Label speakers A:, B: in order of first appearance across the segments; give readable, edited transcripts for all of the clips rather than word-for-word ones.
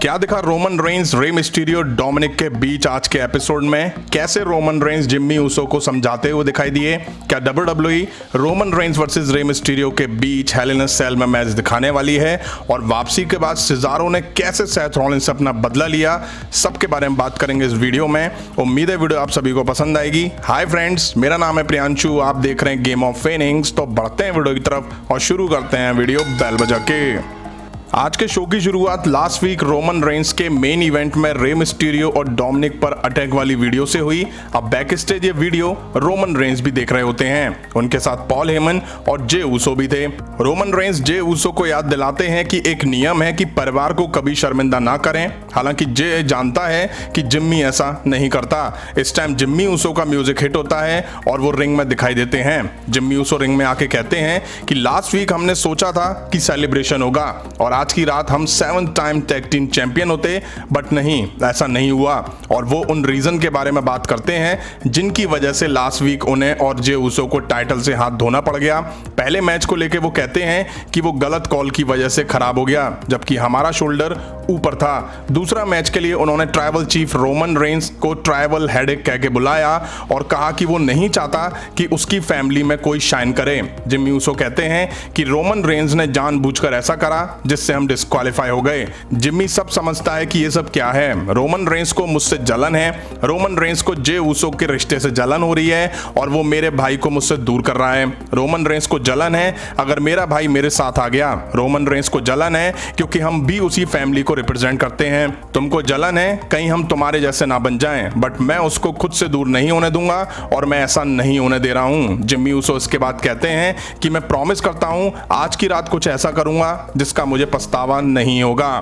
A: क्या दिखा Roman Reigns Rey Mysterio Dominik के बीच आज के एपिसोड में? कैसे रोमन रेंस जिम्मी ऊसो को समझाते हुए दिखाई दिए? क्या WWE Roman Reigns versus Rey Mysterio के बीच हेल इन अ सेल में मैच दिखाने वाली है? और वापसी के बाद सिजारो ने कैसे सेथ रॉलिंस से अपना बदला लिया, सबके बारे में बात करेंगे इस वीडियो में। उम्मीद है वीडियो आप सभी को पसंद आएगी। हाय फ्रेंड्स, मेरा नाम है प्रियांशु, आप देख रहे हैं गेम ऑफ फेनिंग्स। तो बढ़ते हैं वीडियो की तरफ और शुरू करते हैं वीडियो बेल बजा के। आज के शो की शुरुआत लास्ट वीक रोमन रेंस के मेन इवेंट में रे मिस्टीरियो और डोमिनिक पर अटैक वाली वीडियो से हुई। अब बैक स्टेज ये वीडियो रोमन रेंस भी देख रहे होते हैं। उनके साथ पॉल हेमन और जे ऊसो भी थे। रोमन रेंस जे ऊसो को याद दिलाते हैं कि एक नियम है कि परिवार को कभी शर्मिंदा ना करें। हालांकि जे जानता है कि जिम्मी ऐसा नहीं करता। इस टाइम जिम्मी ऊसो का म्यूजिक हिट होता है और वो रिंग में दिखाई देते हैं। जिम्मी ऊसो रिंग में आके कहते हैं कि लास्ट वीक हमने सोचा था कि सेलिब्रेशन होगा और आज की रात हम 7th time tag team champion होते, बट नहीं, ऐसा नहीं हुआ। और वो उन रीजन के बारे में बात करते हैं जिनकी वजह से लास्ट वीक उन्हें और जे ऊसो को टाइटल से हाथ धोना पड़ गया। पहले मैच को लेके वो कहते हैं कि वो गलत कॉल की वजह से खराब हो गया, जबकि हमारा शोल्डर ऊपर था। दूसरा मैच के लिए उन्होंने ट्राइबल चीफ रोमन रेंस को ट्राइबल हेडेक कह के बुलाया और कहा कि वो नहीं चाहता कि उसकी फैमिली में कोई शाइन करे। जिम्मी ऊसो कहते हैं कि रोमन रेंस ने जानबूझकर ऐसा करा जिससे हम डिस्क्वालीफाई हो गए। जिम्मी सब समझता है कि ये सब क्या है। रोमन रेंस को मुझसे जलन है। रोमन रेंस को जे ऊसो के रिश्ते से जलन हो रही है और वो मेरे भाई को मुझसे दूर कर रहा है। रोमन रेंस को जलन है अगर मेरा भाई मेरे साथ आ गया। रोमन रेंस को जलन है क्योंकि हम भी उसी फैमिली को रिप्रेजेंट करते हैं। तुमको जलन है कहीं हम तुम्हारे जैसे ना बन जाएं, बट मैं उसको खुद से दूर नहीं होने दूंगा और मैं ऐसा नहीं होने दे रहा हूं। जिम्मी ऊसो इसके बाद कहते हैं कि मैं प्रॉमिस करता हूं आज की रात कुछ ऐसा करूंगा जिसका मुझे पछतावा नहीं होगा।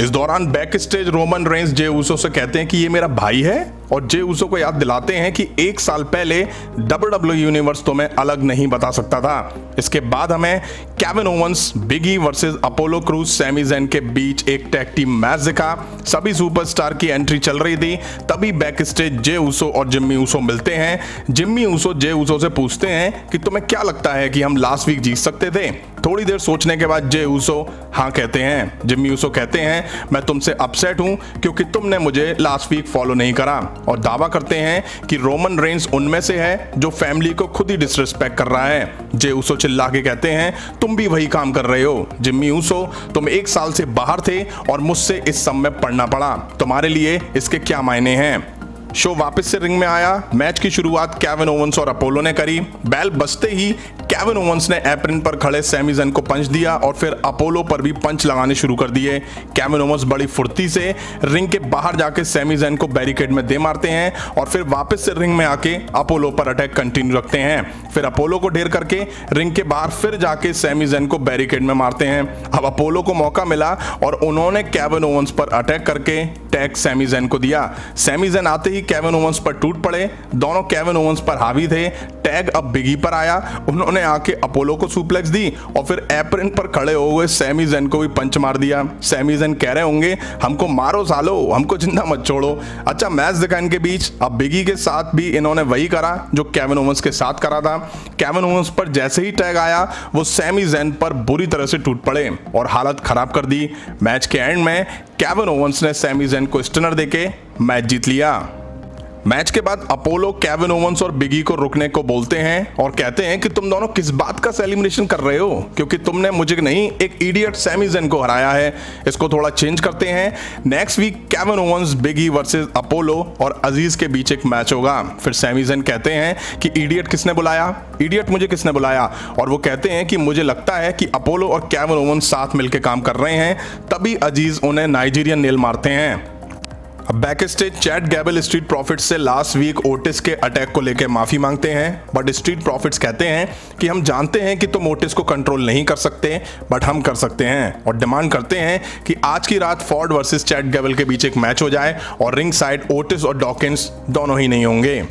A: इस दौरान back stage Roman Reigns Jey Uso से कहते हैं कि ये मेरा भाई है और जे ऊसो को याद दिलाते हैं कि 1 साल पहले WWE यूनिवर्स तो मैं अलग नहीं बता सकता था। इसके बाद हमें Kevin Owens Big E versus Apollo Crews Sami Zayn के बीच एक टैग टीम मैच दिखा। सभी सुपरस्टार की एंट्री चल रही थी, तभी बैक स्टेज जे ऊसो और जिम्मी ऊसो मिलते हैं। जिम्मी ऊसो जे ऊसो से पूछते हैं कि तुम्हें क्या लगता है कि हम लास्ट वीक जीत सकते थे? थोड़ी देर सोचने के बाद जे ऊसो हाँ कहते हैं। जिम्मी ऊसो कहते हैं मैं तुमसे अपसेट हूं क्योंकि तुमने मुझे लास्ट वीक फॉलो नहीं करा, और दावा करते हैं कि रोमन रेंस उनमें से है जो फैमिली को खुद ही डिसरिस्पेक्ट कर रहा है। जे ऊसो चिल्ला के कहते हैं तुम भी वही काम कर रहे हो। जिम्मी ऊसो, तुम 1 साल से बाहर थे और मुझसे इस सब में पढ़ना पड़ा। तुम्हारे लिए इसके क्या मायने हैं? शो वापस से रिंग में आया। मैच की शुरुआत केविन ओवंस और अपोलो ने करी। बेल बजते ही केविन ओवंस ने एप्रन पर खड़े सैमी ज़ेन को पंच दिया और फिर अपोलो पर भी पंच लगाने शुरू कर दिए। केविन ओवंस बड़ी फुर्ती से रिंग के बाहर जाके सैमी ज़ेन को बैरिकेड में दे मारते हैं और फिर वापस से रिंग में आके अपोलो पर अटैक कंटिन्यू रखते हैं। फिर अपोलो को ढेर करके रिंग के बाहर फिर जाके सैमी ज़ेन को बैरिकेड में मारते हैं। अब अपोलो को मौका मिला और उन्होंने केविन ओवंस पर अटैक करके टैग सैमी ज़ेन को दिया। सैमी ज़ेन आते ही केविन ओवंस पर टूट पड़े। दोनों केविन ओवंस पर हावी थे। टैग अब बिगी पर आया। उन्होंने आके अपोलो को सुप्लेक्स दी और फिर एप्रन पर खड़े हुए सैमी ज़ेन को भी पंच मार दिया। सैमी ज़ेन कह रहे होंगे हमको मारो सालो, हमको जिंदा मत छोड़ो। अच्छा मैच दिखा इनके बीच। अब बिगी के साथ भी इन्होंने वही करा जो केविन ओवंस के साथ करा था। केविन ओवंस पर जैसे ही टैग आया वो सैमी ज़ेन पर बुरी तरह से टूट पड़े और हालत खराब कर दी। मैच के एंड में केविन ओवंस ने सैमी ज़ेन को स्टनर देके मैच जीत लिया। मैच के बाद अपोलो केविन ओवंस और बिगी को रुकने को बोलते हैं और कहते हैं कि तुम दोनों किस बात का सेलिब्रेशन कर रहे हो, क्योंकि तुमने मुझे नहीं एक इडियट सैमी ज़ेन को हराया है। इसको थोड़ा चेंज करते हैं। Next week Kevin Owens Big E versus Apollo और अजीज के बीच एक मैच होगा। फिर सैमी ज़ेन कहते हैं कि इडियट किसने बुलाया, इडियट मुझे किसने बुलाया? और वो कहते हैं कि मुझे लगता है कि अपोलो और केविन ओवंस साथ मिलकर काम कर रहे हैं। तभी अजीज उन्हें नाइजीरियन नेल मारते हैं। अब backstage Chad Gable Street Profits से लास्ट वीक ओटिस के अटैक को लेकर माफी मांगते हैं, बट स्ट्रीट प्रॉफिट्स कहते हैं कि हम जानते हैं कि तुम ओटिस को कंट्रोल नहीं कर सकते, बट हम कर सकते हैं, और डिमांड करते हैं कि आज की रात फॉर्ड वर्सेस चैट गैबल के बीच एक मैच हो जाए और रिंग साइड ओटिस और डॉकिंस दोनों ही नहीं होंगे।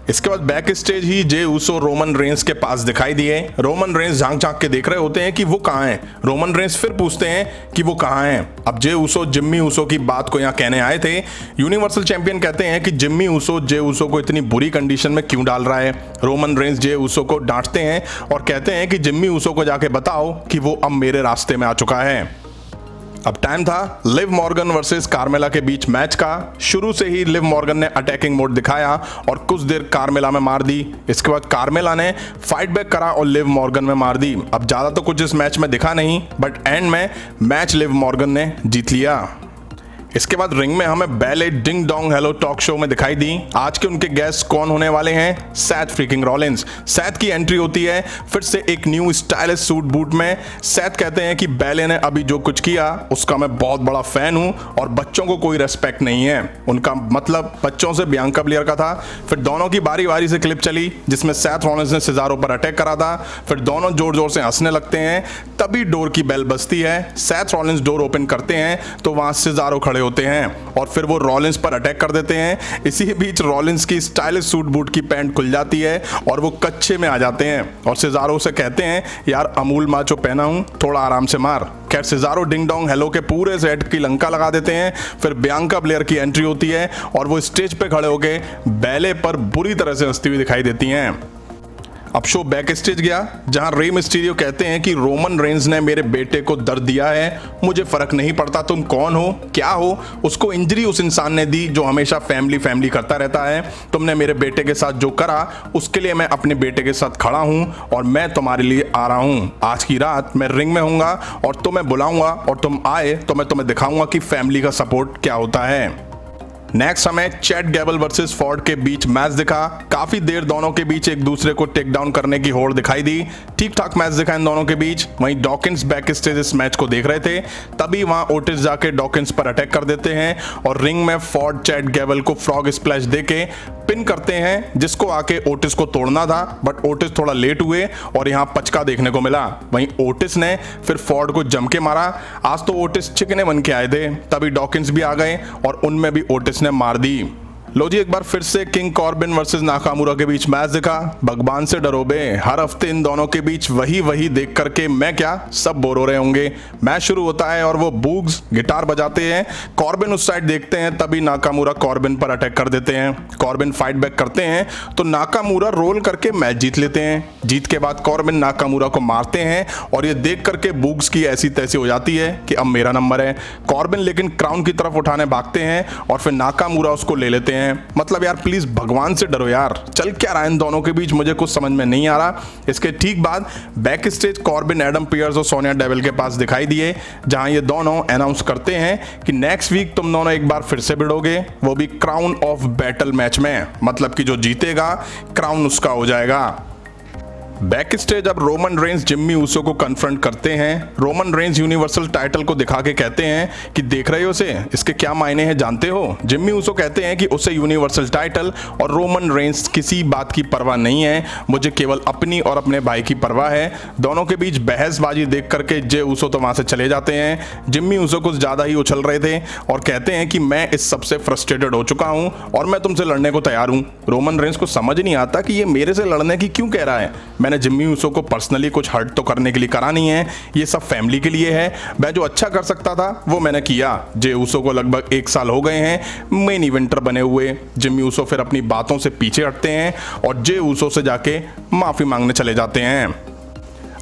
A: इसके बाद बैक स्टेज ही जे ऊसो रोमन रेंस के पास दिखाई दिए। रोमन रेंस झांक झांक के देख रहे होते हैं कि वो कहाँ हैं। रोमन रेंस फिर पूछते हैं कि वो कहाँ हैं। अब जे ऊसो जिम्मी ऊसो की बात को यहाँ कहने आए थे। यूनिवर्सल चैंपियन कहते हैं कि जिम्मी ऊसो जे ऊसो को इतनी बुरी कंडीशन में क्यों डाल रहा है। रोमन रेंस जे ऊसो को डांटते हैं और कहते हैं कि जिम्मी ऊसो को जाके बताओ कि वो अब मेरे रास्ते में आ चुका है। अब टाइम था लिव मॉर्गन वर्सेस कार्मेला के बीच मैच का। शुरू से ही लिव मॉर्गन ने अटैकिंग मोड दिखाया और कुछ देर कार्मेला में मार दी। इसके बाद कार्मेला ने फाइट बैक करा और लिव मॉर्गन में मार दी। अब ज्यादा तो कुछ इस मैच में दिखा नहीं, बट एंड में मैच लिव मॉर्गन ने जीत लिया। इसके बाद रिंग में हमें ballet ding dong hello talk show में दिखाई दी। आज के उनके गेस्ट कौन होने वाले हैं? Seth freaking Rollins. सैथ की एंट्री होती है फिर से एक न्यू स्टाइलिश सूट बूट में। सैथ कहते हैं कि बैले ने अभी जो कुछ किया उसका मैं बहुत बड़ा फैन हूं और बच्चों को कोई रेस्पेक्ट नहीं है। उनका मतलब बच्चों से बियांका ब्लेयर का था। फिर दोनों की बारी बारी से क्लिप चली जिसमें सैथ रॉलिंस ने सिजारो पर अटैक करा था। फिर दोनों जोर जोर से हंसने लगते हैं, तभी डोर की बेल बजती है। सैथ रॉलिंस डोर ओपन करते हैं तो वहां सिजारो खड़े होते हैं और फिर वो रॉलिंस पर अटैक कर देते हैं। इसी बीच रॉलिंस की स्टाइलिश सूट बूट की पैंट खुल जाती है और वो कच्चे में आ जाते हैं और सिजारो से कहते हैं, यार अमूल माचो पहना हूं, थोड़ा आराम से मार। खैर सिजारो डिंग डोंग हेलो के पूरे सेट की लंका लगा देते हैं। फिर बियांका ब्लेयर की एंट्री होती है और वो स्टेज पे खड़े होके बैले पर बुरी तरह से हंसती हुई दिखाई देती हैं। अब शो बैक स्टेज गया जहां रे मिस्टीरियो कहते हैं कि रोमन रेंज ने मेरे बेटे को दर्द दिया है, मुझे फर्क नहीं पड़ता तुम कौन हो क्या हो, उसको इंजरी उस इंसान ने दी जो हमेशा फैमिली फैमिली करता रहता है। तुमने मेरे बेटे के साथ जो करा उसके लिए मैं अपने बेटे के साथ खड़ा हूं और मैं तुम्हारे लिए आ रहा हूं। आज की रात मैं रिंग में हूंगा और तुम्हें बुलाऊंगा और तुम आए तो मैं तुम्हें दिखाऊंगा कि फैमिली का सपोर्ट क्या होता है। नेक्स्ट हमें चैट गैबल वर्सेस फॉर्ड के बीच मैच दिखा। काफी देर दोनों के बीच एक दूसरे को टेक डाउन करने की होड़ दिखाई दी। ठीक ठाक मैच दिखा इन दोनों के बीच। वहीं डॉकिंस बैक स्टेज इस मैच को देख रहे थे, तभी वहां ओटिस जाके डॉकिंस पर अटैक कर देते हैं और रिंग में फॉर्ड चैट गैबल को फ्रॉग स्प्लैश देके पिन करते हैं, जिसको आके ओटिस को तोड़ना था, बट ओटिस थोड़ा लेट हुए और यहाँ पचका देखने को मिला। वहीं ओटिस ने फिर फॉर्ड को जम के मारा। आज तो ओटिस चिकने बन के आए थे, तभी डॉकिंस भी आ गए और उनमें भी ओटिस ने मार दी। लो जी, एक बार फिर से किंग कॉर्बिन वर्सेस नाकामुरा के बीच मैच दिखा। भगवान से डरो बे, हर हफ्ते इन दोनों के बीच वही देख करके मैं क्या सब बोर हो रहे होंगे। मैच शुरू होता है और वो बूग्स गिटार बजाते हैं। कॉर्बिन उस साइड देखते हैं, तभी नाकामुरा कॉर्बिन पर अटैक कर देते हैं। कॉर्बिन फाइट बैक करते हैं तो नाकामुरा रोल करके मैच जीत लेते हैं। जीत के बाद कॉर्बिन नाकामुरा को मारते हैं और ये देख करके बूग्स की ऐसी तैसी हो जाती है कि अब मेरा नंबर है। कॉर्बिन लेकिन क्राउन की तरफ उठाने भागते हैं और फिर नाकामुरा उसको ले लेते हैं। मतलब यार प्लीज भगवान से डरो यार, चल क्या रहा है इन दोनों के बीच, मुझे कुछ समझ में नहीं आ रहा। इसके ठीक बाद back stage Corbin Adam Pearce और सोनिया डेविल के पास दिखाई दिए, जहां ये दोनों अनाउंस करते हैं कि नेक्स्ट वीक तुम दोनों एक बार फिर से भिड़ोगे, वो भी क्राउन ऑफ बैटल मैच में। मतलब कि जो जीतेगा क्राउन उसका हो जाएगा। बैक स्टेज अब रोमन रेंज जिम्मी ऊसो को कन्फ्रंट करते हैं। रोमन रेंज यूनिवर्सल टाइटल को दिखा के कहते हैं कि देख रहे हो उसे, इसके क्या मायने हैं जानते हो? जिम्मी ऊसो कहते हैं कि उसे यूनिवर्सल टाइटल और रोमन रेंज किसी बात की परवाह नहीं है, मुझे केवल अपनी और अपने भाई की परवाह है। दोनों के बीच बहसबाजी देख करके जे ऊसो तो वहां से चले जाते हैं। जिम्मी ऊसो कुछ ज्यादा ही उछल रहे थे और कहते हैं कि मैं इस सबसे फ्रस्ट्रेटेड हो चुका हूं और मैं तुमसे लड़ने को तैयार हूं। रोमन रेंज को समझ नहीं आता कि ये मेरे से लड़ने की क्यों कह रहा है। मैंने जिम्मी ऊसो को पर्सनली कुछ हर्ट तो करने के लिए करा नहीं है, ये सब फैमिली के लिए है। मैं जो अच्छा कर सकता था वो मैंने किया। जे ऊसो को लगभग 1 साल हो गए हैं मेन इवेंटर बने हुए। जिम्मी ऊसो फिर अपनी बातों से पीछे हटते हैं और जे ऊसो से जाके माफी मांगने चले जाते हैं।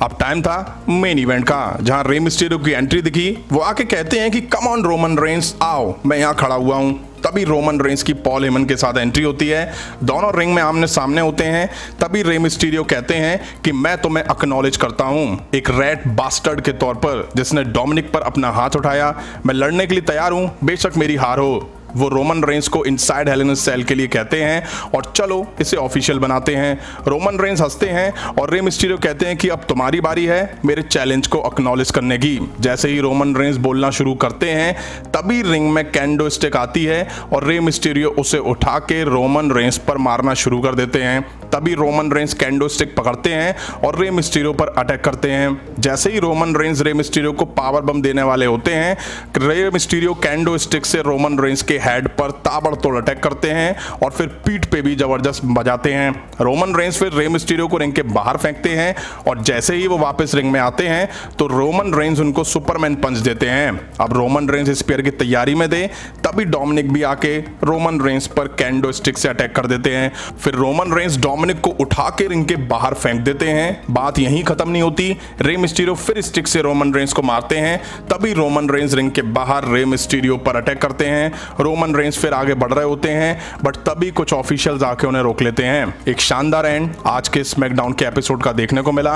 A: अब टाइम था मेन इवेंट का, जहां रे मिस्टीरियो की एंट्री दिखी। वो आके कहते हैं कि कम ऑन रोमन रेंज, आओ मैं यहां खड़ा हुआ हूं। तभी रोमन रेंज की पॉल हेमन के साथ एंट्री होती है। दोनों रिंग में आमने सामने होते हैं। तभी रे मिस्टीरियो कहते हैं कि मैं तुम्हें एक्नॉलेज करता हूं एक रैट बास्टर्ड के तौर पर, जिसने डोमिनिक पर अपना हाथ उठाया। मैं लड़ने के लिए तैयार हूं, बेशक मेरी हार हो। वो रोमन रेंज को इनसाइड हेल इन अ सेल के लिए कहते हैं और चलो इसे ऑफिशियल बनाते हैं। रोमन रेंज हंसते हैं और रे मिस्टीरियो कहते हैं कि अब तुम्हारी बारी है मेरे चैलेंज को एक्नॉलेज करने की। जैसे ही रोमन रेंज बोलना शुरू करते हैं तभी रिंग में कैंडो स्टिक आती है और रे मिस्टीरियो उसे उठा के रोमन रेंज पर मारना शुरू कर देते हैं। तभी रोमन रेंज कैंडो स्टिक पकड़ते हैं और रे मिस्टीरियो पर अटैक करते हैं। जैसे ही रोमन रेंज रे मिस्टीरियो को पावर बम देने वाले होते हैं, रे मिस्टीरियो कैंडो स्टिक से रोमन रेंज के हेड पर ताबड़तोड़ अटैक करते हैं और फिर पीठ पे भी जबरदस्त बजाते हैं। रोमन रेंज फिर रे मिस्टीरियो को रिंग के बाहर फेंकते हैं और जैसे ही वो वापस रिंग में आते हैं तो रोमन रेंज उनको सुपरमैन पंच देते हैं। अब रोमन रेंज स्पीयर की तैयारी में थे, तभी डोमिनिक भी आके रोमन रेंज पर कैंडो स्टिक से अटैक कर देते हैं। फिर रोमन रेंज डोमिनिक को उठा के रिंग के बाहर फेंक देते हैं। बात यहीं खत्म नहीं होती, रे मिस्टीरियो फिर स्टिक से रोमन रेंस को मारते हैं। तभी रोमन रेंस रिंग के बाहर रे मिस्टीरियो पर अटैक करते हैं। रोमन रेंस फिर आगे बढ़ रहे होते हैं, बट तभी कुछ ऑफिशियल्स आके उन्हें रोक लेते हैं। एक शानदार एंड आज के स्मैकडाउन के एपिसोड का देखने को मिला।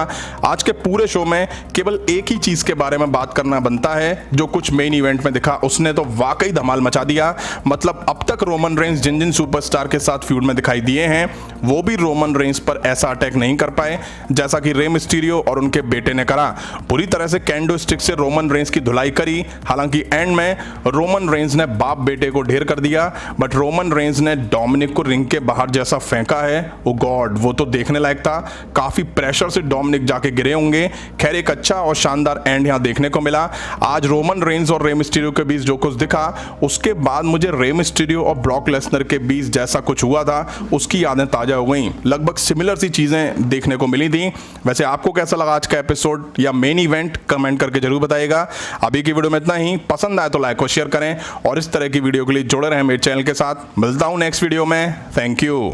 A: आज के पूरे शो में केवल एक ही चीज के बारे में बात करना बनता है, जो कुछ मेन इवेंट में दिखा उसने तो वाकई धमाल मचा दिया। मतलब अब तक रोमन रेंस जिन जिन सुपरस्टार के साथ फ्यूड में दिखाई दिए हैं, वो भी रोमन रेंस पर ऐसा अटैक नहीं कर पाए जैसा कि रे मिस्टीरियो और उनके बेटे ने करा। पूरी तरह से कैंडो स्टिक से रोमन रेंस की धुलाई करी। हालांकि एंड में रोमन रेंस ने बाप बेटे को ढेर कर दिया, बट रोमन रेंस ने डोमिनिक को रिंग के बाहर जैसा फेंका है, ओ गॉड, वो तो देखने लायक था। काफी प्रेशर से डोमिनिक जाके गिरे होंगे। खैर, एक अच्छा और शानदार एंड यहां देखने को मिला। आज रोमन रेंस और रे मिस्टीरियो के बीच जो कुछ दिखा, उसके बाद मुझे रे मिस्टीरियो और ब्रॉक लेसनर के बीच जैसा कुछ हुआ था उसकी यादें ताजा हो गई। लगभग सिमिलर सी चीजें देखने को मिली थी। वैसे आपको कैसा लगा आज का एपिसोड या मेन इवेंट, कमेंट करके जरूर बताइएगा। अभी की वीडियो में इतना ही। पसंद आए तो लाइक और शेयर करें और इस तरह की वीडियो के लिए जुड़े रहें मेरे चैनल के साथ। मिलता हूं नेक्स्ट वीडियो में। Thank you.